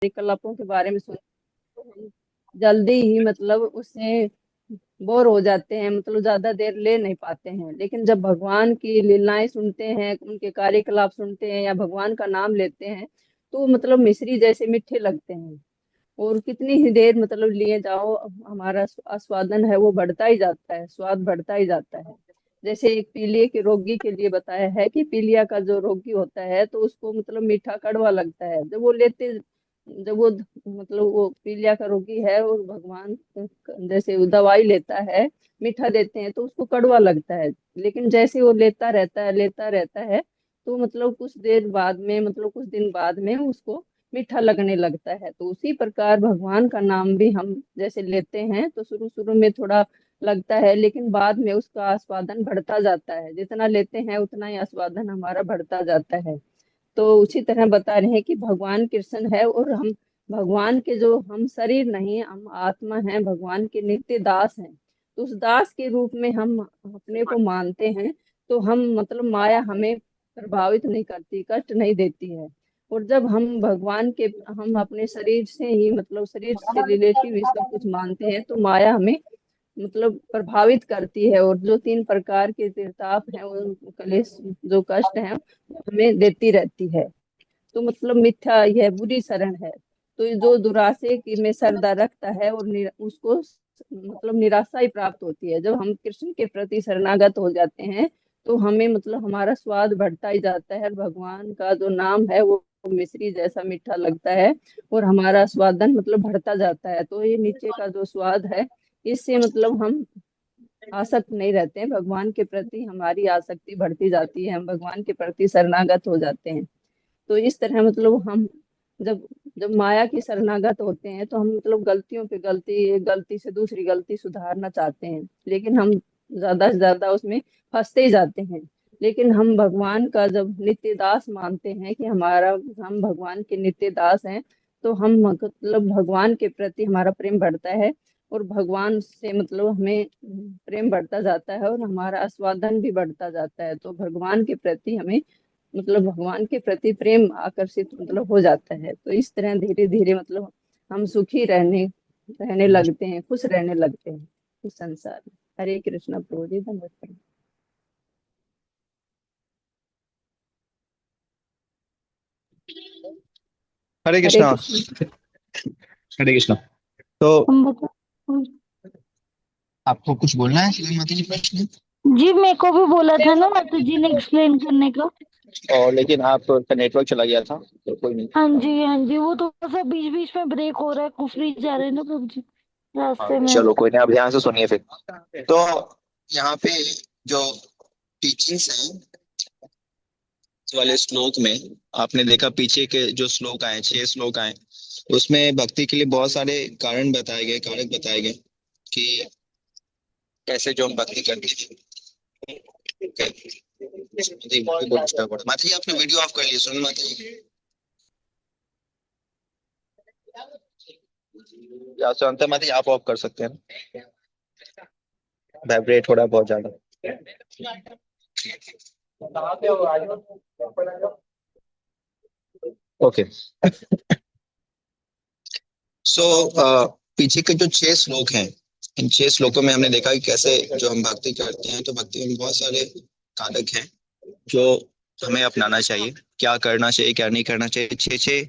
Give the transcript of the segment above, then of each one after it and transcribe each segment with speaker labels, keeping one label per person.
Speaker 1: क्रियाकलापों के बारे में सुनते हैं तो हम जल्दी ही मतलब उससे बोर हो जाते हैं, मतलब ज्यादा देर ले नहीं पाते हैं। लेकिन जब भगवान की लीलाएं सुनते हैं, उनके कार्यकलाप सुनते हैं या भगवान का नाम लेते हैं तो मतलब मिश्री जैसे मीठे लगते हैं। और कितनी ही देर मतलब लिए जाओ, हमारा आस्वादन है वो बढ़ता ही जाता है, स्वाद बढ़ता ही जाता है। जैसे एक पीलिया के रोगी के लिए बताया है कि पीलिया का जो रोगी होता है तो उसको मतलब मीठा कड़वा लगता है। जब वो मतलब वो पीलिया का रोगी है और भगवान जैसे वो दवाई लेता है, मीठा देते हैं तो उसको कड़वा लगता है। लेकिन जैसे वो लेता रहता है तो मतलब कुछ देर बाद में, मतलब कुछ दिन बाद में उसको मीठा लगने लगता है। तो उसी प्रकार भगवान का नाम भी हम जैसे लेते हैं तो शुरू शुरू में थोड़ा लगता है, लेकिन बाद में उसका आस्वादन बढ़ता जाता है। जितना लेते हैं उतना ही आस्वादन हमारा बढ़ता जाता है। तो उसी तरह बता रहे हैं कि भगवान कृष्ण है और हम भगवान के जो, हम शरीर नहीं, हम आत्मा हैं, भगवान के नित्य दास हैं। तो उस दास के रूप में हम अपने को मानते हैं। तो हम मतलब माया हमें प्रभावित नहीं करती, कष्ट नहीं देती है। और जब हम भगवान के, हम अपने शरीर से ही मतलब शरीर से रिलेटिव ही सब कुछ मानते हैं तो माया हमें मतलब प्रभावित करती है। और जो तीन प्रकार के तीर्थाप हैं, वो कलेश, जो कष्ट है, हमें देती रहती है। तो मतलब मिथ्या यह बुरी शरण है। तो ये जो दुराशे की में श्रद्धा रखता है और उसको मतलब निराशा ही प्राप्त होती है। जब हम कृष्ण के प्रति शरणागत हो जाते हैं तो हमें मतलब हमारा स्वाद बढ़ता ही जाता है। भगवान का जो नाम है वो मिश्री जैसा मीठा लगता है और हमारा स्वादन मतलब बढ़ता जाता है। तो ये नीचे का जो स्वाद है, इससे मतलब हम आसक्त नहीं रहते हैं। भगवान के प्रति हमारी आसक्ति बढ़ती जाती है, हम भगवान के प्रति शरणागत हो जाते हैं। तो इस तरह मतलब हम जब जब माया की शरणागत होते हैं तो हम मतलब गलतियों पे गलती, एक गलती से दूसरी गलती सुधारना चाहते हैं, लेकिन हम ज्यादा से ज्यादा उसमें फंसते ही जाते हैं। लेकिन हम भगवान का जब नित्य दास मानते हैं कि हमारा, हम भगवान के नित्य दास हैं, तो हम मतलब भगवान के प्रति हमारा प्रेम बढ़ता है और भगवान से मतलब हमें प्रेम बढ़ता जाता है और हमारा आस्वादन भी बढ़ता जाता है। तो भगवान के प्रति हमें मतलब भगवान के प्रति प्रेम आकर्षित मतलब हो जाता है। तो इस तरह धीरे धीरे मतलब हम सुखी रहने रहने लगते हैं, खुश रहने लगते हैं इस संसार में। हरे कृष्णा प्रभु जी, धन्यवाद।
Speaker 2: हरे
Speaker 1: हरे
Speaker 2: कृष्णा।
Speaker 1: कृष्ण।
Speaker 2: हरे कृष्णा। तो
Speaker 3: हम बता।
Speaker 2: आपको कुछ बोलना है श्री माता जी प्रश्न?
Speaker 3: जी मेरे को भी बोला था ना माता जी ने एक्सप्लेन करने का।
Speaker 2: और लेकिन आपका नेटवर्क चला गया था तो कोई नहीं।
Speaker 3: हाँ जी, वो थोड़ा सा बीच बीच में ब्रेक हो रहा है, कुफरी जा रहे हैं ना प्रभु जी
Speaker 2: हाँ,
Speaker 3: रास्ते में।
Speaker 2: चलो कोई नहीं, आप ध्यान से सुनिए फिर। तो यहाँ पे जो टीचिंग्स हैं इस वाले श्लोक में, आपने देखा पीछे के जो श्लोक आए, 6 श्लोक आए, उसमें भक्ति के लिए बहुत सारे कारण बताए गए, कारक बताए गए कि कैसे जो हम भक्ति करते हैं। माता जी आपने वीडियो ऑफ कर लिया, सुन माता जी। या सुनते माता जी, आप ऑफ कर सकते हैं ना, वाइब्रेट हो रहा है बहुत ज्यादा। ओके। सो पीछे के जो 6 श्लोक हैं, इन 6 श्लोकों में हमने देखा कि कैसे जो हम भक्ति करते हैं तो भक्ति में बहुत सारे कारक हैं जो हमें अपनाना चाहिए, क्या करना चाहिए क्या नहीं करना चाहिए। छह छह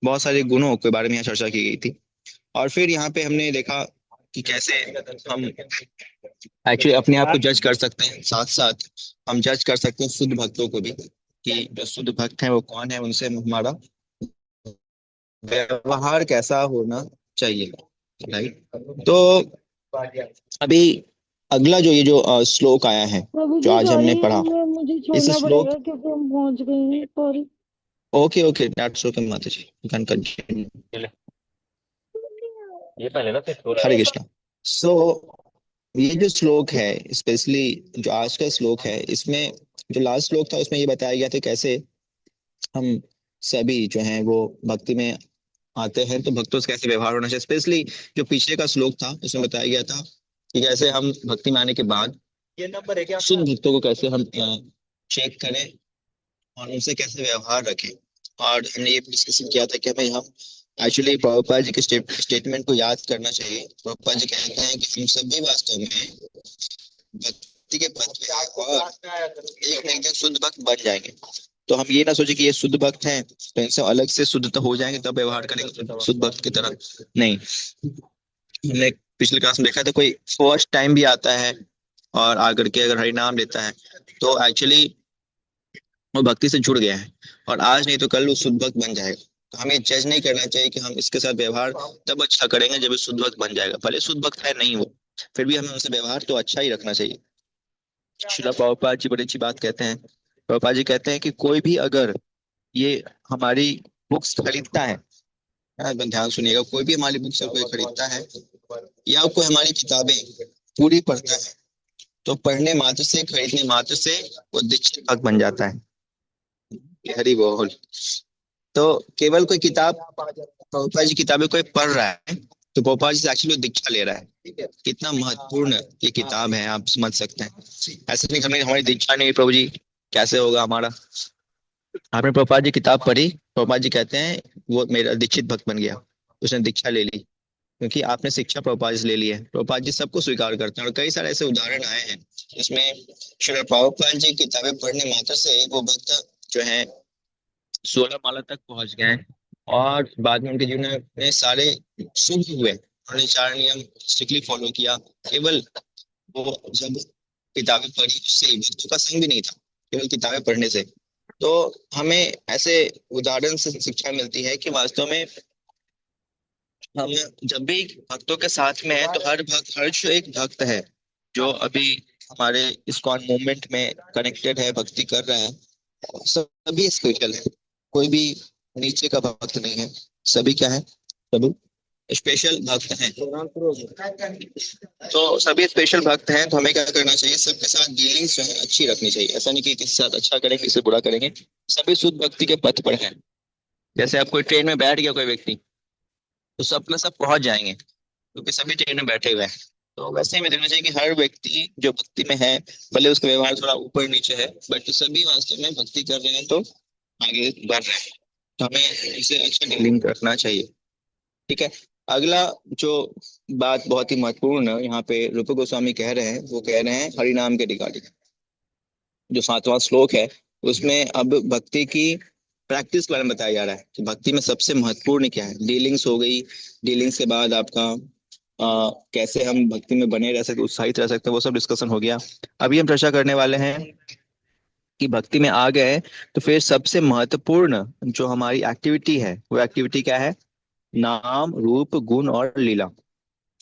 Speaker 2: बहुत सारे गुणों के बारे में यहाँ चर्चा की गई थी। और फिर यहाँ पे हमने देखा कि कैसे हम एक्चुअली अपने आप को जज कर सकते हैं, साथ साथ हम जज कर सकते हैं शुद्ध भक्तों को भी, कि जो शुद्ध भक्त हैं वो कौन है, उनसे हमारा व्यवहार कैसा होना चाहिए। राइट। तो अभी अगला जो ये जो श्लोक आया है
Speaker 3: प्रभु
Speaker 2: जो
Speaker 3: जी
Speaker 2: आज
Speaker 3: सॉरी,
Speaker 2: हमने पढ़ा,
Speaker 3: मुझे
Speaker 2: इस
Speaker 3: छोड़ना
Speaker 2: श्लोक,
Speaker 3: पड़ेगा क्योंकि हम पहुंच गए हैं, sorry.
Speaker 2: Okay okay that's okay माता जी, यू कैन कंटिन्यू।
Speaker 4: ये पहले ना फिर
Speaker 2: हरे कृष्णा। सो ये जो श्लोक है, स्पेशली जो आज का श्लोक है, इसमें जो लास्ट श्लोक था उसमें ये बताया गया था कैसे हम सभी जो हैं वो भक्ति में आते हैं तो भक्तों से कैसे व्यवहार होना चाहिए। स्पेशली जो पीछे का श्लोक था उसमें बताया गया था कि कैसे हम भक्ति में आने के बाद शुद्ध भक्तों को कैसे हम चेक करें और उनसे कैसे व्यवहार रखें। और हमने ये डिस्कशन किया था कि हमें हम एक्चुअली प्रभुपाद जी के स्टेटमेंट को याद करना चाहिए। प्रभुपाद जी कहते हैं कि हम सभी वास्तव में भक्ति के पथ पे हैं और एक ना एक दिन शुद्ध भक्त बन जाएंगे। तो हम ये ना सोचे कि ये शुद्ध भक्त हैं तो इनसे अलग से शुद्ध तो हो जाएंगे तब व्यवहार करेंगे शुद्ध भक्त की तरह। नहीं, हमने पिछले क्लास में देखा था कोई फर्स्ट टाइम भी आता है और आकर के अगर हरि नाम लेता है तो एक्चुअली वो भक्ति से जुड़ गया है और आज नहीं तो कल वो शुद्ध भक्त बन जाएगा। तो हमें जज नहीं करना चाहिए कि हम इसके साथ व्यवहार तब अच्छा करेंगे जब ये शुद्ध भक्त बन जाएगा। भले शुद्ध भक्त है नहीं वो, फिर भी हमें उनसे व्यवहार तो अच्छा ही रखना चाहिए। श्रीला प्रभुपाद जी बड़ी अच्छी बात कहते हैं। प्रभुपाद जी कहते हैं कि कोई भी अगर ये हमारी बुक्स खरीदता है, हाँ, ध्यान सुनिएगा, कोई भी हमारी बुक्स कोई खरीदता है या कोई हमारी किताबें पूरी पढ़ता है तो पढ़ने मात्र से, खरीदने मात्र से वो दीक्षित भक्त बन जाता है। हरि बोल। तो केवल कोई किताब, प्रभुपाद जी किताबें कोई पढ़ रहा है तो प्रभुपाद जी से एक्चुअली दीक्षा ले रहा है। कितना महत्वपूर्ण ये किताब है आप समझ सकते हैं। ऐसे नहीं हमें हमारी दीक्षा नहीं, प्रभु जी कैसे होगा हमारा। आपने प्रभुपाद जी किताब पढ़ी, प्रभुपाद जी कहते हैं वो मेरा दीक्षित भक्त बन गया, उसने दीक्षा ले ली क्योंकि आपने शिक्षा प्रभुपाद जी से ले ली है। प्रभुपाद जी सबको स्वीकार करते हैं और कई सारे ऐसे उदाहरण आए हैं जिसमें श्री प्रभुपाद जी किताबें पढ़ने मात्र से वो भक्त जो है 16 माला तक पहुंच गए हैं और बाद में उनके जीवन में सारे शुभ हुए। उन्होंने 4 नियम स्ट्रिक्टली फॉलो किया। केवल वो जब किताबें पढ़ी उससे ही, भक्तों का संग भी नहीं था, केवल किताबें पढ़ने से। तो हमें ऐसे उदाहरण से शिक्षा मिलती है कि वास्तव में हम जब भी भक्तों के साथ में है तो हर भक्त, हर जो एक भक्त है जो अभी हमारे इस्कॉन मूवमेंट में कनेक्टेड है, भक्ति कर रहा है, सभी स्पेशल है। कोई भी नीचे का भक्त नहीं है, सभी क्या है, सभी स्पेशल भक्त हैं। तो सभी स्पेशल भक्त हैं तो हमें क्या करना चाहिए, सबके साथ डीलिंग्स जो है अच्छी रखनी चाहिए। ऐसा नहीं कि किसी के साथ अच्छा करें किसी से बुरा करेंगे। सभी शुद्ध भक्ति के पथ पर हैं। जैसे आप कोई ट्रेन में बैठ गया कोई व्यक्ति तो सब के सब पहुंच जाएंगे क्योंकि सभी ट्रेन में बैठे हुए हैं। तो वैसे ही में देखना चाहिए कि हर व्यक्ति जो भक्ति में है, भले उसका व्यवहार थोड़ा ऊपर नीचे है, बट सभी वास्तव में भक्ति कर रहे हैं तो आगे बढ़ रहे हैं। तो हमें इसे अच्छा डीलिंग रखना चाहिए। ठीक है। अगला जो बात बहुत ही महत्वपूर्ण है यहाँ पे रूप गोस्वामी कह रहे हैं, वो कह रहे हैं हरिनाम के रिगार्डिंग। जो 7वां श्लोक है उसमें अब भक्ति की प्रैक्टिस के बारे में बताया जा रहा है कि भक्ति में सबसे महत्वपूर्ण क्या है। डीलिंग्स हो गई, डीलिंग्स के बाद आपका कैसे हम भक्ति में बने रह सकते, उत्साहित रह सकते हैं, वो सब डिस्कशन हो गया। अभी हम चर्चा करने वाले हैं कि भक्ति में आ गए तो फिर सबसे महत्वपूर्ण जो हमारी एक्टिविटी है वो एक्टिविटी क्या है, नाम रूप गुण और लीला,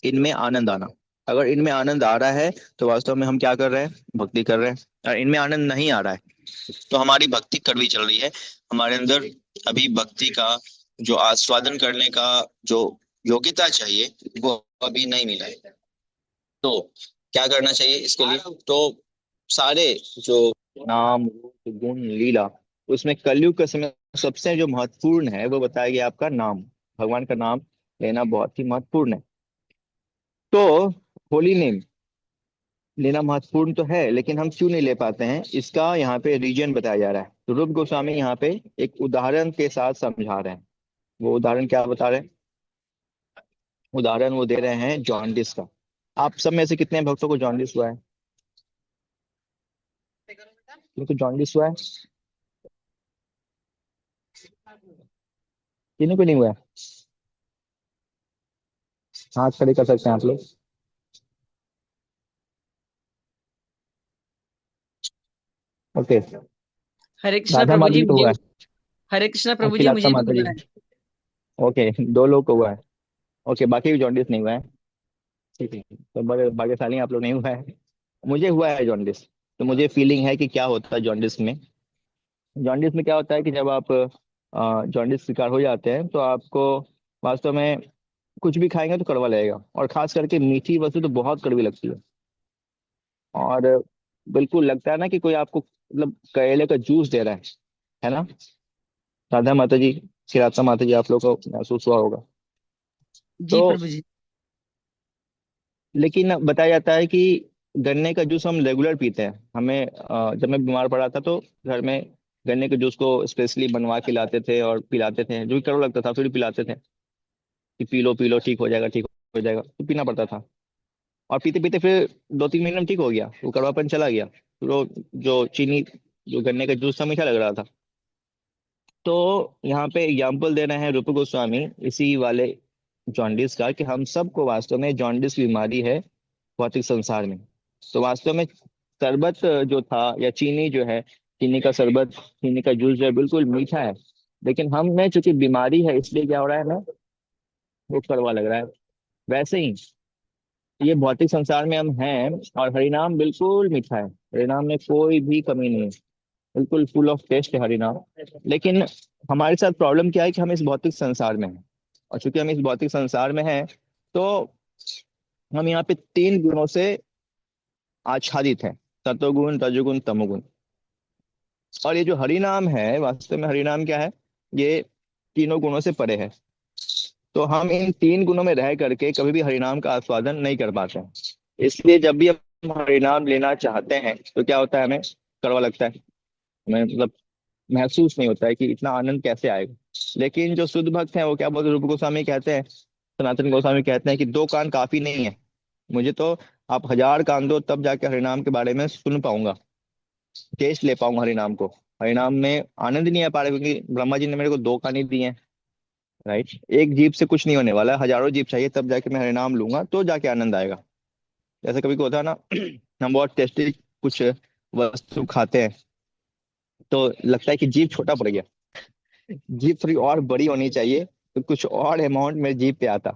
Speaker 2: इनमें आनंद आना। अगर इनमें आनंद आ रहा है तो वास्तव में हम क्या कर रहे हैं, भक्ति कर रहे हैं। और इनमें आनंद नहीं आ रहा है तो हमारी भक्ति कड़वी चल रही है। हमारे अंदर अभी भक्ति का जो आस्वादन करने का जो योग्यता चाहिए वो अभी नहीं मिला है। तो क्या करना चाहिए इसके लिए, तो सारे जो नाम रूप गुण लीला, उसमें कलयुग के समय सबसे जो महत्वपूर्ण है वो बताया गया आपका नाम, भगवान का नाम लेना बहुत ही महत्वपूर्ण है। तो होली नेम लेना महत्वपूर्ण तो है लेकिन हम क्यों नहीं ले पाते हैं, इसका यहाँ पे रीजन बताया जा रहा है। तो रूप गोस्वामी यहाँ पे एक उदाहरण के साथ समझा रहे हैं। वो उदाहरण क्या बता रहे हैं, उदाहरण वो दे रहे हैं जॉन्डिस का। आप सब में से कितने भक्तों को जॉन्डिस हुआ है, किनको जॉन्डिस हुआ है, किन्हीं को नहीं हुआ है, हाथ खड़े कर सकते हैं आप लोग। ओके,
Speaker 4: हरे कृष्णा
Speaker 2: राधा
Speaker 4: प्रभु
Speaker 2: माता
Speaker 4: जी
Speaker 2: जी को
Speaker 4: मुझे
Speaker 2: हुआ
Speaker 4: भी। हरे कृष्णा
Speaker 2: है,
Speaker 4: प्रभु जी
Speaker 2: खिलाता
Speaker 4: मुझे भी
Speaker 2: माता जी
Speaker 4: हुआ है।
Speaker 2: को। ओके, 2 लोग को हुआ है। ओके, बाकी को जॉन्डिस नहीं हुआ है। ठीक है, तो बड़े भाग्यशाली आप लोग, नहीं हुआ है। मुझे हुआ है जॉन्डिस, तो मुझे फीलिंग है कि क्या होता है जॉन्डिस में। जॉन्डिस में क्या होता है कि जब आप जॉन्डिस शिकार हो जाते हैं तो आपको वास्तव में कुछ भी खाएंगे तो कड़वा लगेगा, और खास करके मीठी वस्तु तो बहुत कड़वी लगती है। और बिल्कुल लगता है ना कि कोई आपको मतलब करेले का जूस दे रहा है ना। राधा माता जी, श्री माता जी, आप लोग को महसूस हुआ होगा।
Speaker 4: जी
Speaker 2: तो
Speaker 4: प्रभु जी।
Speaker 2: लेकिन बताया जाता है कि गन्ने का जूस हम रेगुलर पीते हैं। हमें जब मैं बीमार पड़ा था तो घर में गन्ने के जूस को स्पेशली बनवा के लाते थे और पिलाते थे, जो कि कड़वा लगता था फिर भी पिलाते थे। कि पी लो ठीक हो जाएगा, ठीक हो जाएगा, तो पीना पड़ता था। और पीते पीते फिर 2-3 महीने में ठीक हो गया, वो कड़वापन चला गया, फिर वो जो चीनी, जो गन्ने का जूस था, मीठा लग रहा था। तो यहाँ पे एग्जाम्पल दे रहे हैं रूप गोस्वामी इसी वाले जॉन्डिस का, कि हम सबको वास्तव में जॉन्डिस बीमारी है भौतिक संसार में। तो वास्तव में शरबत जो था, या चीनी जो है, चीनी का शरबत, चीनी का जूस जो है बिल्कुल मीठा है, लेकिन हम में चूंकि बीमारी है इसलिए क्या हो रहा है हमें, वो कड़वा लग रहा है। वैसे ही ये भौतिक संसार में हम हैं, और हरिनाम बिल्कुल मीठा है, हरिनाम में कोई भी कमी नहीं है, बिल्कुल फुल ऑफ टेस्ट है हरिनाम। लेकिन हमारे साथ प्रॉब्लम क्या है कि हम इस भौतिक संसार में हैं, और चूंकि हम इस भौतिक संसार में हैं, तो हम यहाँ पे 3 गुणों से आच्छादित हैं, सतोगुण, रजोगुण, तमोगुण। और ये जो हरिनाम है, वास्तव में हरिनाम क्या है, ये तीनों गुणों से परे है। तो हम इन 3 गुणों में रह करके कभी भी हरिनाम का आस्वादन नहीं कर पाते हैं। इसलिए जब भी हम हरिनाम लेना चाहते हैं तो क्या होता है, हमें कड़वा लगता है, हमें मतलब महसूस नहीं होता है कि इतना आनंद कैसे आएगा। लेकिन जो शुद्ध भक्त हैं वो क्या बोलते हैं, रूप गोस्वामी कहते हैं, सनातन गोस्वामी कहते हैं कि 2 कान काफी नहीं है, मुझे तो आप 1000 कान दो तब जाके हरिनाम के बारे में सुन पाऊंगा, टेस्ट ले पाऊंगा हरिनाम को। हरिनाम में आनंद नहीं आ पा रहा, क्योंकि ब्रह्मा जी ने मेरे को 2 कान ही दिए हैं। राइट, एक जीप से कुछ नहीं होने वाला है, हजारों जीप चाहिए तब जाके मैं हरिनाम लूंगा, तो जाके आनंद आएगा। जैसे कभी को होता है ना, हम बहुत टेस्टी कुछ वस्तु खाते हैं, तो लगता है कि जीप छोटा पड़ गया, जीप थोड़ी और बड़ी होनी चाहिए, तो कुछ और अमाउंट मेरे जीप पे आता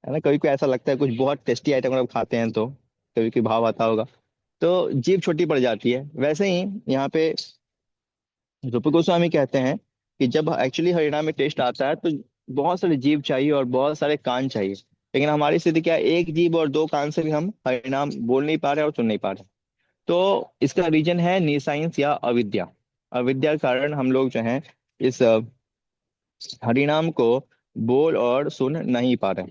Speaker 2: है ना। कभी को ऐसा लगता है, कुछ बहुत टेस्टी आइटम अगर आप खाते हैं तो कभी कोई भाव आता होगा, तो जीप छोटी पड़ जाती है। वैसे ही यहाँ पे रूप गोस्वामी कहते हैं कि जब एक्चुअली हरिनाम में टेस्ट आता है, तो बहुत सारे जीभ चाहिए और बहुत सारे कान चाहिए। लेकिन हमारी स्थिति क्या है, एक जीभ और 2 कान से भी हम हरिनाम बोल नहीं पा रहे और सुन नहीं पा रहे। तो इसका रीजन है नीसाइंस या अविद्या। अविद्या के कारण हम लोग जो है इस हरिनाम को बोल और सुन नहीं पा रहे।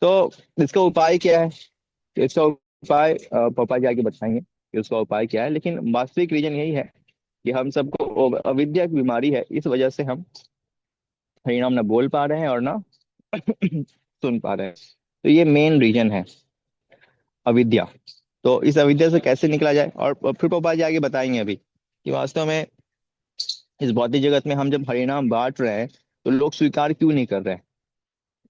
Speaker 2: तो इसका उपाय क्या है, तो इसका उपाय पापा जी आगे बताएंगे कि उसका उपाय क्या है। लेकिन वास्तविक रीजन यही है कि हम सबको अविद्या की बीमारी है, इस वजह से हम हरिनाम ना बोल पा रहे हैं और ना सुन पा रहे हैं। तो ये मेन रीजन है, अविद्या। तो इस अविद्या से कैसे निकला जाए, और फिर पापा जी आगे बताएंगे अभी कि वास्तव में इस भौतिक जगत में हम जब हरिनाम बांट रहे हैं तो लोग स्वीकार क्यों नहीं कर रहे हैं।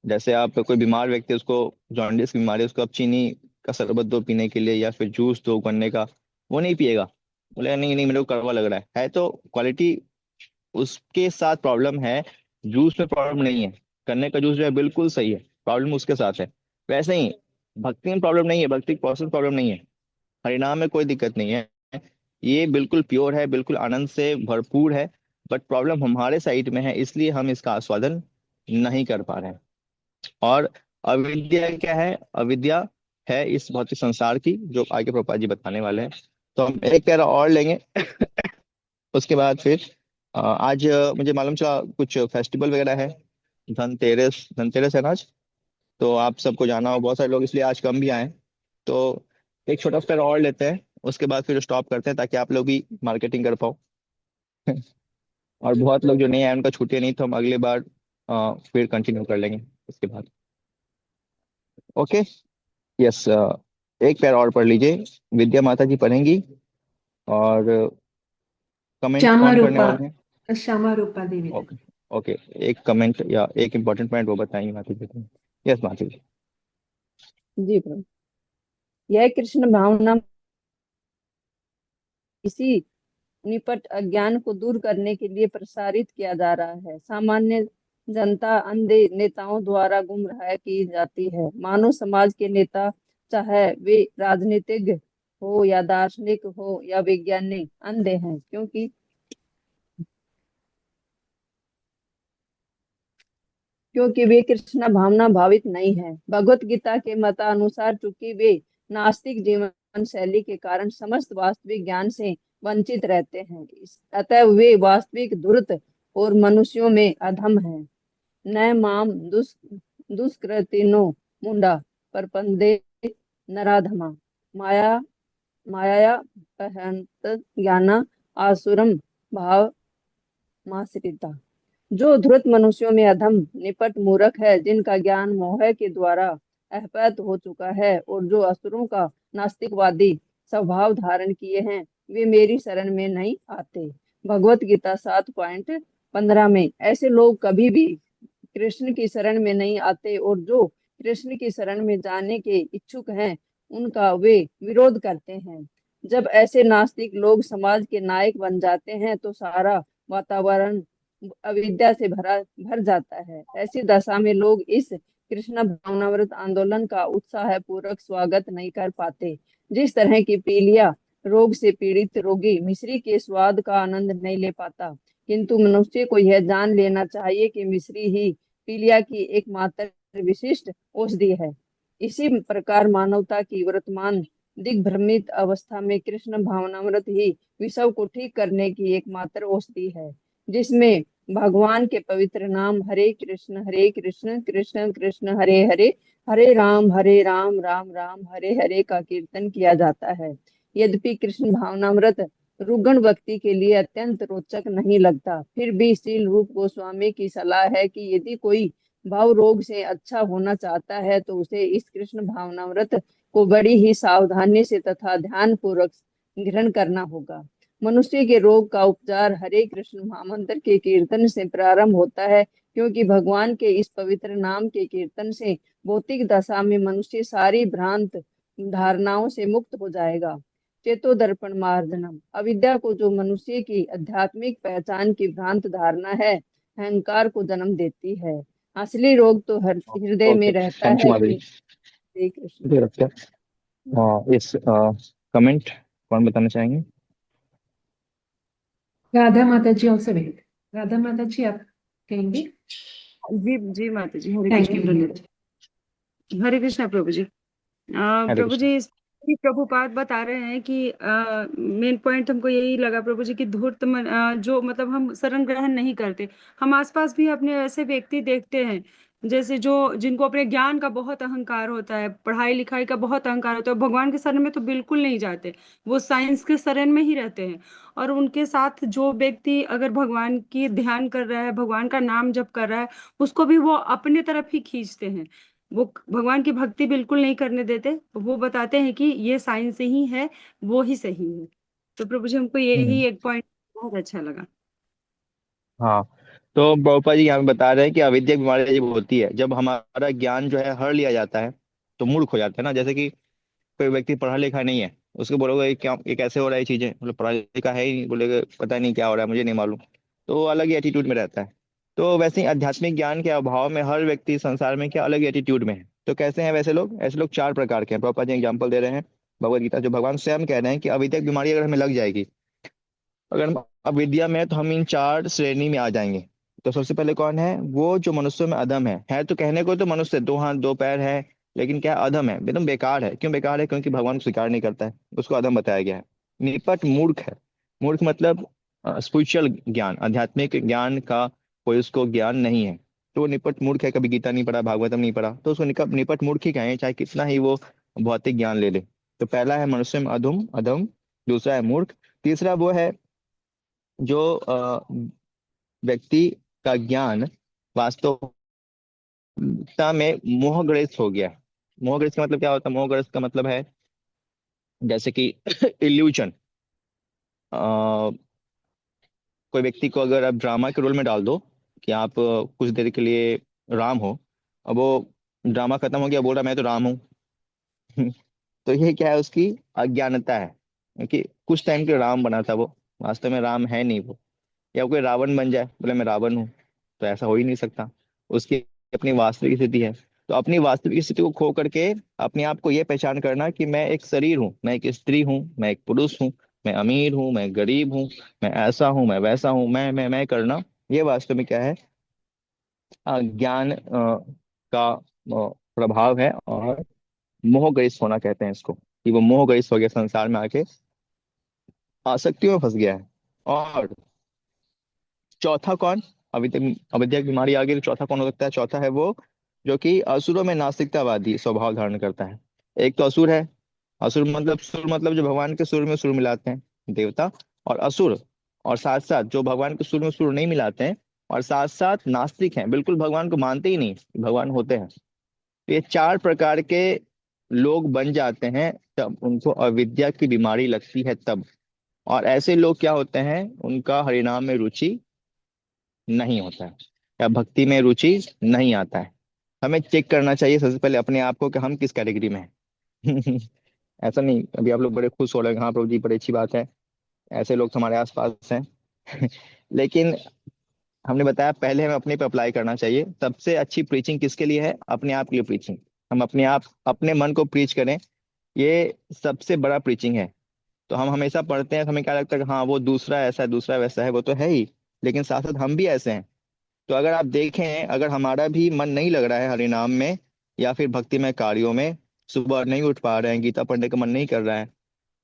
Speaker 2: जैसे आप कोई बीमार व्यक्ति, उसको जॉन्डिस की बीमारी है, उसको आप चीनी का शरबत दो पीने के लिए, या फिर जूस दो गन्ने का, वो नहीं पिएगा, बोलेगा नहीं नहीं मेरे को कड़वा लग रहा है तो क्वालिटी उसके साथ प्रॉब्लम है, जूस में प्रॉब्लम नहीं है। गन्ने का जूस जो है बिल्कुल सही है, प्रॉब्लम उसके साथ है। वैसे ही भक्ति में प्रॉब्लम नहीं है, भक्ति प्रोसेस प्रॉब्लम नहीं है, हरिनाम में कोई दिक्कत नहीं है, ये बिल्कुल प्योर है, बिल्कुल आनंद से भरपूर है। बट प्रॉब्लम हमारे साइड में है, इसलिए हम इसका आस्वादन नहीं कर पा रहे हैं। और अविद्या क्या है, अविद्या है इस भौतिक संसार की, जो आगे प्रभुपाद जी बताने वाले हैं। तो हम एक पैरा और लेंगे, उसके बाद फिर आज मुझे मालूम चला कुछ फेस्टिवल वगैरह है, धनतेरस, धनतेरस है ना आज। तो आप सबको जाना हो, बहुत सारे लोग इसलिए आज कम भी आए। तो एक छोटा सा और लेते हैं, उसके बाद फिर स्टॉप करते हैं, ताकि आप लोग भी मार्केटिंग कर पाओ। और बहुत लोग जो नहीं आए उनका छुट्टी नहीं, तो हम अगली बार फिर कंटिन्यू कर लेंगे उसके बाद। ओके, यस, एक पैर और पढ़ लीजिए, विद्या माता जी पढ़ेंगी। और कमेंट
Speaker 5: श्यामा
Speaker 2: कौन करने
Speaker 5: रूपा,
Speaker 2: वाले हैं।
Speaker 5: श्यामा रूपा देवी।
Speaker 2: ओके, ओके, एक कमेंट या एक इम्पोर्टेंट पॉइंट वो बताएंगे माता जी को। यस माता जी।
Speaker 1: जी प्रभु। यह कृष्ण भावना इसी निपट अज्ञान को दूर करने के लिए प्रसारित किया जा रहा है। सामान्य जनता अंधे नेताओं द्वारा गुमराह की जाती है। मानव समाज के नेता, चाहे वे राजनीतिज्ञ हो या दार्शनिक हो या वैज्ञानिक, अंधे हैं, क्योंकि वे कृष्ण भावना भावित नहीं है। भगवत गीता के मतानुसार चूंकि वे नास्तिक जीवन शैली के कारण समस्त वास्तविक ज्ञान से वंचित रहते हैं, अतः वे वास्तविक धूर्त और मनुष्यों में अधम हैं। न माम दुष्कृतिनो मुंडा परपंदे नराधमा माया माया पहंत ज्ञाना आसुरम भाव माश्रिता। जो धूर्त मनुष्यों में अधम निपट मूर्ख है, जिनका ज्ञान मोह के द्वारा अहपैत हो चुका है और जो असुरों का नास्तिकवादी स्वभाव धारण किए हैं, वे मेरी शरण में नहीं आते। भगवत गीता 7:15 में ऐसे लोग कभी भी कृष्ण की शरण में नहीं आते और जो कृष्ण की शरण में जाने के इच्छुक हैं, उनका वे विरोध करते हैं। जब ऐसे नास्तिक लोग समाज के नायक बन जाते हैं तो सारा वातावरण अविद्या से भर जाता है। ऐसी दशा में लोग इस कृष्ण भावनामृत आंदोलन का उत्साह पूर्वक स्वागत नहीं कर पाते। जिस तरह की पीलिया रोग से पीड़ित रोगी मिश्री के स्वाद का आनंद नहीं ले पाता, किंतु मनुष्य को यह जान लेना चाहिए कि मिश्री ही पीलिया की एकमात्र विशिष्ट औषधि है। इसी प्रकार मानवता की वर्तमान दिग्भ्रमित अवस्था में कृष्ण भावनामृत ही विषव को ठीक करने की एकमात्र औषधि है, जिसमें भगवान के पवित्र नाम हरे कृष्ण कृष्ण कृष्ण हरे हरे, हरे राम राम राम हरे हरे का कीर्तन किया जाता है। यद्यपि कृष्ण भावनामृत रुग्ण व्यक्ति के लिए अत्यंत रोचक नहीं लगता, फिर भी श्रील रूप गोस्वामी की सलाह है कि यदि कोई भाव रोग से अच्छा होना चाहता है तो उसे इस कृष्ण भावनामृत को बड़ी ही सावधानी से तथा ध्यान पूर्वक ग्रहण करना होगा। मनुष्य के रोग का उपचार हरे कृष्ण महामंत्र के कीर्तन से प्रारंभ होता है, क्योंकि भगवान के इस पवित्र नाम के कीर्तन से भौतिक दशा में मनुष्य सारी भ्रांत धारणाओं से मुक्त हो जाएगा। चेतो दर्पण मार्जनम, अविद्या को जो मनुष्य की आध्यात्मिक पहचान की भ्रांत धारणा है, अहंकार को जन्म देती है। असली रोग तो हृदय में
Speaker 2: ओके,
Speaker 1: रहता
Speaker 2: थैंक यू
Speaker 1: है।
Speaker 2: माधुरी।
Speaker 1: हरे कृष्ण।
Speaker 2: मुझे लगता है इस कमेंट कौन बताना चाहेंगे?
Speaker 5: राधा माता जी ऑल्सो वेट। राधा माता जी आप कहेंगे?
Speaker 6: जी जी माता जी, हरे
Speaker 5: थैंक
Speaker 6: कृष्ण
Speaker 5: यू।
Speaker 6: प्रभु। हरे कृष्ण प्रभु जी।
Speaker 2: हरे
Speaker 6: प्रभु
Speaker 2: कृष्ण।
Speaker 6: जी, प्रभुपाद बता रहे हैं कि मेन पॉइंट हमको यही लगा प्रभु जी कि धूर्त जो मतलब हम शरण ग्रहण नहीं करते। हम आसपास भी अपने ऐसे व्यक्ति देखते हैं जैसे जो जिनको अपने ज्ञान का बहुत अहंकार होता है, पढ़ाई लिखाई का बहुत अहंकार होता है, भगवान के शरण में तो बिल्कुल नहीं जाते, वो साइंस के शरण में ही रहते हैं। और उनके साथ जो व्यक्ति अगर भगवान की ध्यान कर रहा है, भगवान का नाम जप कर रहा है, उसको भी वो अपने तरफ ही खींचते हैं। वो भगवान की भक्ति बिल्कुल नहीं करने देते। वो बताते हैं कि ये साइंस ही है, वो ही सही है। तो प्रभु जी, हमको यही
Speaker 2: हम्म।
Speaker 6: एक पॉइंट बहुत अच्छा लगा।
Speaker 2: हाँ, तो प्रभुपा जी यहाँ पे बता रहे हैं कि अविद्या बीमारी जब होती है, जब हमारा ज्ञान जो है हर लिया जाता है, तो मूर्ख हो जाते हैं ना। जैसे कि कोई व्यक्ति पढ़ा लिखा नहीं है, उसको बोलोगे क्या ये कैसे हो रहा है, ये चीजें मतलब पढ़ा लिखा है ही नहीं, बोलेगा पता नहीं क्या हो रहा है, मुझे नहीं मालूम। तो वो अलग ही एटीट्यूड में रहता है। तो वैसे ही आध्यात्मिक ज्ञान के अभाव में हर व्यक्ति संसार में क्या अलग एटीट्यूड में है। तो कैसे हैं वैसे लोग? ऐसे लोग चार प्रकार के हैं। प्रभुपाद जी एग्जाम्पल दे रहे हैं भगवत गीता, जो भगवान स्वयं कह रहे हैं कि अविद्या की बीमारी अगर हमें लग जाएगी, अगर हम अविद्या में हैं, तो हम इन चार श्रेणी में आ जाएंगे। तो सबसे पहले कौन है? वो जो मनुष्यों में अधम है तो कहने को तो मनुष्य दो हाथ दो पैर है, लेकिन क्या अधम है, एकदम बेकार है। क्यों बेकार है? क्योंकि भगवान को स्वीकार नहीं करता है, उसको अधम बताया गया है। निपट मूर्ख है। मूर्ख मतलब स्पिरिचुअल ज्ञान, आध्यात्मिक ज्ञान का कोई उसको ज्ञान नहीं है, तो वो निपट मूर्ख है। कभी गीता नहीं पढ़ा, भागवतम नहीं पढ़ा, तो उसको निपट मूर्ख ही कहें, चाहे कितना ही वो भौतिक ज्ञान ले ले। तो पहला है मनुष्य में अधम अधम, दूसरा है मूर्ख, तीसरा वो है जो व्यक्ति का ज्ञान वास्तविकता में मोहग्रस्त हो गया है। मोहग्रस्त का मतलब क्या होता है? मोहग्रस्त का मतलब है जैसे कि इल्यूजन। कोई व्यक्ति को अगर आप ड्रामा के रोल में डाल दो कि आप कुछ देर के लिए राम हो, अब वो ड्रामा खत्म हो गया, बोल रहा मैं तो राम हूँ। तो ये क्या है? उसकी अज्ञानता है, क्योंकि कुछ टाइम के लिए राम बना था, वो वास्तव में राम है नहीं वो। या कोई रावण बन जाए, बोले मैं रावण हूँ, तो ऐसा हो ही नहीं सकता। उसकी अपनी वास्तविक स्थिति है। तो अपनी वास्तविक स्थिति को खो करके अपने आप को यह पहचान करना कि मैं एक शरीर हूँ, मैं एक स्त्री हूँ, मैं एक पुरुष हूँ, मैं अमीर हूँ, मैं गरीब हूँ, मैं ऐसा हूँ, मैं वैसा हूँ, मैं करना, ये वास्तव में क्या है? ज्ञान का प्रभाव है। और मोहग्रस्त होना कहते हैं इसको, कि वो मोहग्रस्त हो गया, संसार में आके आसक्तियों में फंस गया है। और चौथा कौन? अविद्या अविद्या की बीमारी आ गई, तो चौथा कौन हो सकता है? चौथा है वो जो कि असुरों में नास्तिकतावादी स्वभाव धारण करता है। एक तो असुर है। असुर मतलब, सुर मतलब जो भगवान के सुर में सुर मिलाते हैं, देवता और असुर। और साथ साथ जो भगवान के सुर में सुर नहीं मिलाते हैं, और साथ साथ नास्तिक हैं, बिल्कुल भगवान को मानते ही नहीं कि भगवान होते हैं। तो ये चार प्रकार के लोग बन जाते हैं तब उनको अविद्या की बीमारी लगती है तब। और ऐसे लोग क्या होते हैं, उनका हरिनाम में रुचि नहीं होता है या भक्ति में रुचि नहीं आता है। हमें चेक करना चाहिए सबसे पहले अपने आप को कि हम किस कैटेगरी में हैं। ऐसा नहीं, अभी आप लोग बड़े खुश हो रहे हैं, हाँ प्रभु जी बड़ी अच्छी बात है, ऐसे लोग तो हमारे आसपास हैं। लेकिन हमने बताया पहले हमें अपने पे अप्लाई करना चाहिए। सबसे अच्छी प्रीचिंग किसके लिए है? अपने आप के लिए प्रीचिंग। हम अपने आप अपने मन को प्रीच करें, ये सबसे बड़ा प्रीचिंग है। तो हम हमेशा पढ़ते हैं तो हमें क्या लगता है कि हाँ वो दूसरा ऐसा है, दूसरा वैसा है, वो तो है ही, लेकिन साथ साथ हम भी ऐसे हैं। तो अगर आप देखें, अगर हमारा भी मन नहीं लग रहा है हरिनाम में या फिर भक्तिमय कार्यों में, सुबह नहीं उठ पा रहे हैं, गीता पढ़ने का मन नहीं कर रहा है,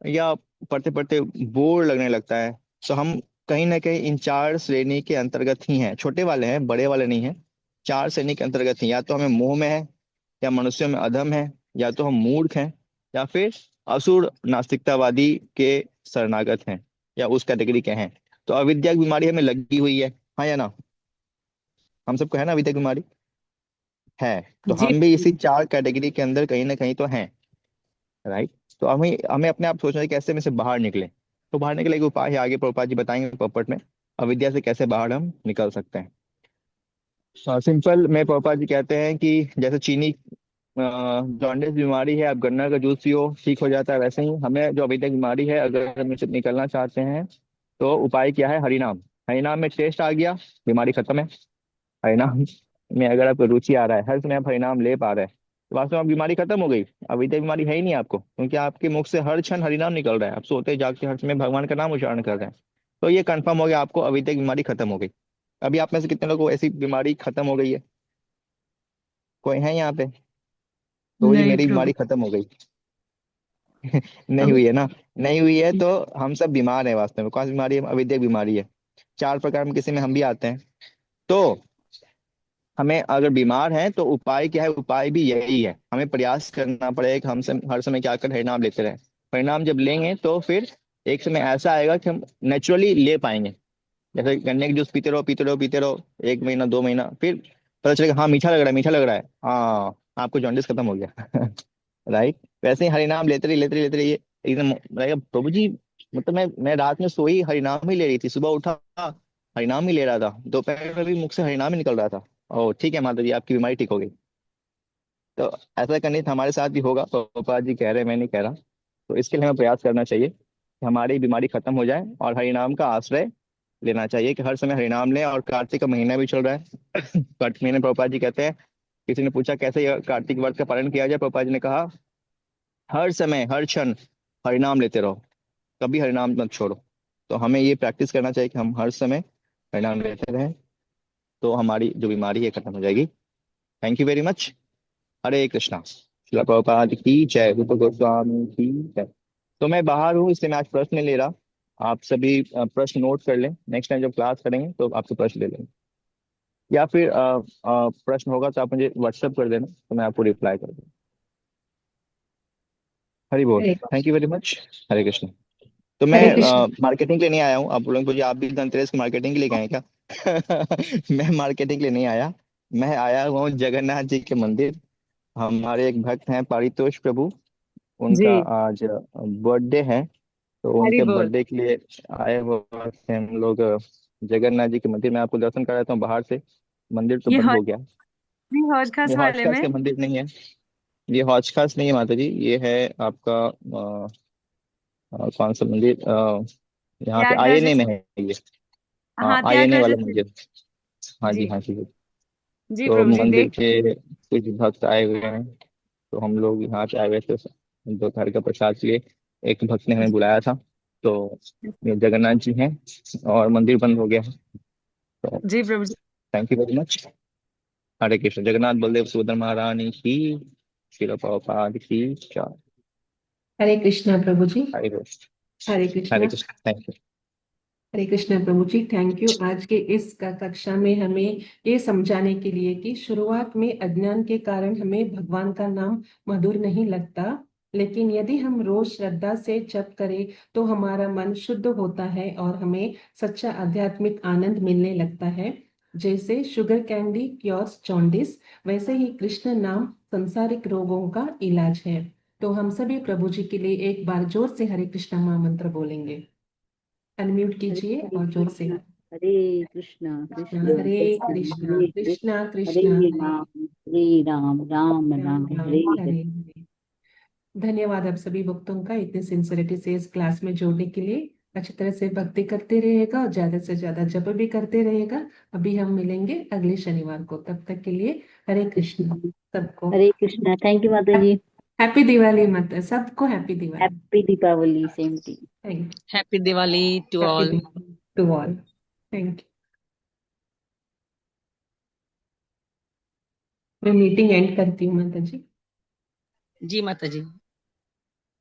Speaker 2: या पढ़ते पढ़ते बोर लगने लगता है, तो हम कहीं ना कहीं इन चार श्रेणी के अंतर्गत ही हैं। छोटे वाले हैं, बड़े वाले नहीं हैं। चार श्रेणी के अंतर्गत ही, या तो हमें मोह में है, या मनुष्यों में अधम है, या तो हम मूर्ख हैं, या फिर असुर नास्तिकतावादी के शरणागत हैं, या उस कैटेगरी के हैं। तो अविद्या की बीमारी हमें लगी हुई है, हाँ या ना? हम सबको है ना अविद्या की बीमारी? है। तो
Speaker 6: जी
Speaker 2: हम भी इसी चार कैटेगरी के अंदर कहीं ना कहीं तो हैं, राइट? तो हमें हमें अपने आप सोचना है कैसे हम इससे बाहर निकले। तो बाहर निकले के उपाय है, आगे प्रभुपाद जी बताएंगे पॉपट में, अविद्या से कैसे बाहर हम निकल सकते हैं। सिंपल में प्रभुपाद जी कहते हैं कि जैसे चीनी जॉन्डिस बीमारी है, आप गन्ना का जूस पियो ठीक हो जाता है, वैसे ही हमें जो अविद्या की बीमारी है, अगर हम इससे निकलना चाहते हैं तो उपाय क्या है? हरिनाम। हरिनाम में टेस्ट आ गया, बीमारी खत्म है। हरिनाम में अगर आपको रुचि आ रहा है, हर समय आप हरिनाम ले पा रहे हैं, तो वास्तव में आप बीमारी खत्म हो गई। अविद्या बीमारी है ही नहीं आपको, क्योंकि आपके मुख से हर क्षण हरिनाम निकल रहा है, आप सोते जागते हर समय भगवान का नाम उच्चारण कर रहे हैं। तो ये कंफर्म हो गया, आपको अविद्या की बीमारी खत्म हो गई। अभी आप में से कितने लोगों को ऐसी बीमारी खत्म हो गई है? कोई है यहाँ पे? तो जी
Speaker 6: नहीं
Speaker 2: मेरी
Speaker 6: प्रभु।
Speaker 2: बीमारी खत्म हो गई। नहीं
Speaker 6: अभी
Speaker 2: हुई है ना? नहीं हुई है तो हम सब बीमार हैं वास्तव में। कौन सी बीमारी है? अविद्या की बीमारी है। चार प्रकार में किसी में हम भी आते हैं। तो हमें अगर बीमार है तो उपाय क्या है? उपाय भी यही है, हमें प्रयास करना पड़ेगा कि हम हर समय क्या कर हरिनाम लेते रहें। परिणाम जब लेंगे तो फिर एक समय ऐसा आएगा कि हम नेचुरली ले पाएंगे। जैसे गन्ने के जूस पीते रहो पीते रहो पीते रहो, 1 महीना 2 महीना, फिर पता चलेगा हाँ मीठा लग रहा है, मीठा लग रहा है, हाँ आपको जॉन्डिस खत्म हो गया। राइट? वैसे ही हरिनाम लेते रहिए लेते रहिए लेते रहिए, एकदम रहेगा प्रभु जी। मतलब मैं रात में सोई हरिनाम ही ले रही थी, सुबह उठा हरिनाम ही ले रहा था, दोपहर में भी मुख से हरिनाम ही निकल रहा था। ओ ठीक है माता जी, आपकी बीमारी ठीक हो गई। तो ऐसा करने से हमारे साथ भी होगा, पापा जी कह रहे हैं, मैं नहीं कह रहा। तो इसके लिए हमें प्रयास करना चाहिए कि हमारी बीमारी खत्म हो जाए, और हरिनाम का आश्रय लेना चाहिए कि हर समय हरिनाम लें। और कार्तिक का महीना भी चल रहा है। कार्तिक महीने प्रभुपाद जी कहते हैं, किसी ने पूछा कैसे यह कार्तिक व्रत का पालन किया जाए, प्रभुपाद जी ने कहा हर समय हर क्षण हरिनाम लेते रहो, कभी हरिनाम मत छोड़ो। तो हमें ये प्रैक्टिस करना चाहिए कि हम हर समय हरिनाम लेते रहें, तो हमारी जो बीमारी है खत्म हो जाएगी। Thank you very much. Hare Krishna. Srila Prabhupada की जय, रूप गोस्वामी की जय। तो मैं बाहर हूँ इसलिए मैं आज प्रश्न नहीं ले रहा। आप सभी प्रश्न नोट कर लें, नेक्स्ट टाइम जब क्लास करेंगे तो आपसे प्रश्न ले लेंगे, या फिर प्रश्न होगा तो आप मुझे व्हाट्सएप कर देना तो मैं आपको रिप्लाई कर दूँ। हरि बोल।
Speaker 5: हरे
Speaker 2: thank you very much. Hare Krishna. तो मैं
Speaker 5: हरे कृष्ण।
Speaker 2: मार्केटिंग के लिए नहीं आया हूँ। आप बोलेंगे मुझे आप भी धनतेरस की मार्केटिंग के लिए गए हैं क्या? मैं मार्केटिंग के लिए नहीं आया। मैं आया हुआ हूँ जगन्नाथ जी के मंदिर। हमारे एक भक्त हैं पारितोष प्रभु,
Speaker 6: जी
Speaker 2: उनका आज बर्थडे है। तो
Speaker 6: हरी
Speaker 2: उनके
Speaker 6: बोल।
Speaker 2: बर्थडे के लिए आए हुए थे हम लोग जगन्नाथ जी के मंदिर में। आपको दर्शन कराता हूँ बाहर से, मंदिर तो
Speaker 6: ये
Speaker 2: बंद
Speaker 6: हौज
Speaker 2: हो गया।
Speaker 6: हौज
Speaker 2: ये
Speaker 6: खास
Speaker 2: हौज
Speaker 6: वाले
Speaker 2: खास
Speaker 6: में।
Speaker 2: का मंदिर नहीं है, ये हौज खास नहीं है माता जी, ये है आपका कौन सा मंदिर, यहाँ पे
Speaker 6: त्यागराज
Speaker 2: आईएनए में
Speaker 6: जैसे।
Speaker 2: है ये। हाँ
Speaker 6: हाँ
Speaker 2: आईएनए
Speaker 6: त्यागराज
Speaker 2: वाला
Speaker 6: जैसे।
Speaker 2: मंदिर। हाँ जी
Speaker 6: जी
Speaker 2: हाँ जी।
Speaker 6: जी
Speaker 2: तो
Speaker 6: प्रभु जी
Speaker 2: मंदिर
Speaker 6: देख।
Speaker 2: के कुछ भक्त आए हुए हैं, तो हम लोग यहाँ पे आए हुए थे दोपहर का प्रसाद के लिए। एक भक्त ने हमें बुलाया था, तो ये जगन्नाथ जी हैं और मंदिर बंद हो गया है। तो
Speaker 6: जी प्रभु जी।
Speaker 2: Thank you very much. Hare Krishna. Jagannath Baldev Subhadra महारानी की, श्रील प्रभुपाद की जय।
Speaker 5: हरे कृष्णा प्रभु जी।
Speaker 2: हरे कृष्ण।
Speaker 5: हरे
Speaker 2: हरे
Speaker 5: कृष्णा।
Speaker 2: कृष्ण। Thank you.
Speaker 5: हरे कृष्णा प्रभु जी, थैंक यू आज के इस कक्षा में हमें ये समझाने के लिए कि शुरुआत में अज्ञान के कारण हमें भगवान का नाम मधुर नहीं लगता, लेकिन यदि हम रोज श्रद्धा से जप करें तो हमारा मन शुद्ध होता है और हमें सच्चा आध्यात्मिक आनंद मिलने लगता है। जैसे शुगर कैंडी क्योर्स जॉन्डिस, वैसे ही कृष्ण नाम संसारिक रोगों का इलाज है। तो हम सभी प्रभु जी के लिए एक बार जोर से हरे कृष्णा महामंत्र बोलेंगे। अनम्यूट कीजिए और जोर से।
Speaker 7: हरे कृष्णा कृष्णा
Speaker 5: हरे
Speaker 7: कृष्णा
Speaker 5: कृष्णा
Speaker 7: हरे कृष्ण
Speaker 5: कृष्णा
Speaker 7: हरे
Speaker 5: कृष्णा
Speaker 7: राम राम राम हरे
Speaker 5: हरे
Speaker 7: हरे।
Speaker 5: हरे। धन्यवाद आप सभी भक्तों का इतने सिंसियरिटी से इस क्लास में जोड़ने के लिए। अच्छी तरह से भक्ति करते रहेगा और ज्यादा से ज्यादा जप भी करते रहेगा। अभी हम मिलेंगे अगले शनिवार को, तब तक के लिए हरे कृष्ण सबको।
Speaker 7: हरे कृष्णा। थैंक यू माता जी।
Speaker 5: हैप्पी दिवाली माता, सबको happy Diwali.
Speaker 7: Happy Deepawali. Same to you.
Speaker 5: Thank
Speaker 4: happy Diwali to
Speaker 5: happy
Speaker 4: all.
Speaker 5: Diwali to all. Thank you. मैं मीटिंग एंड करती हूँ माता जी।
Speaker 4: जी माता जी।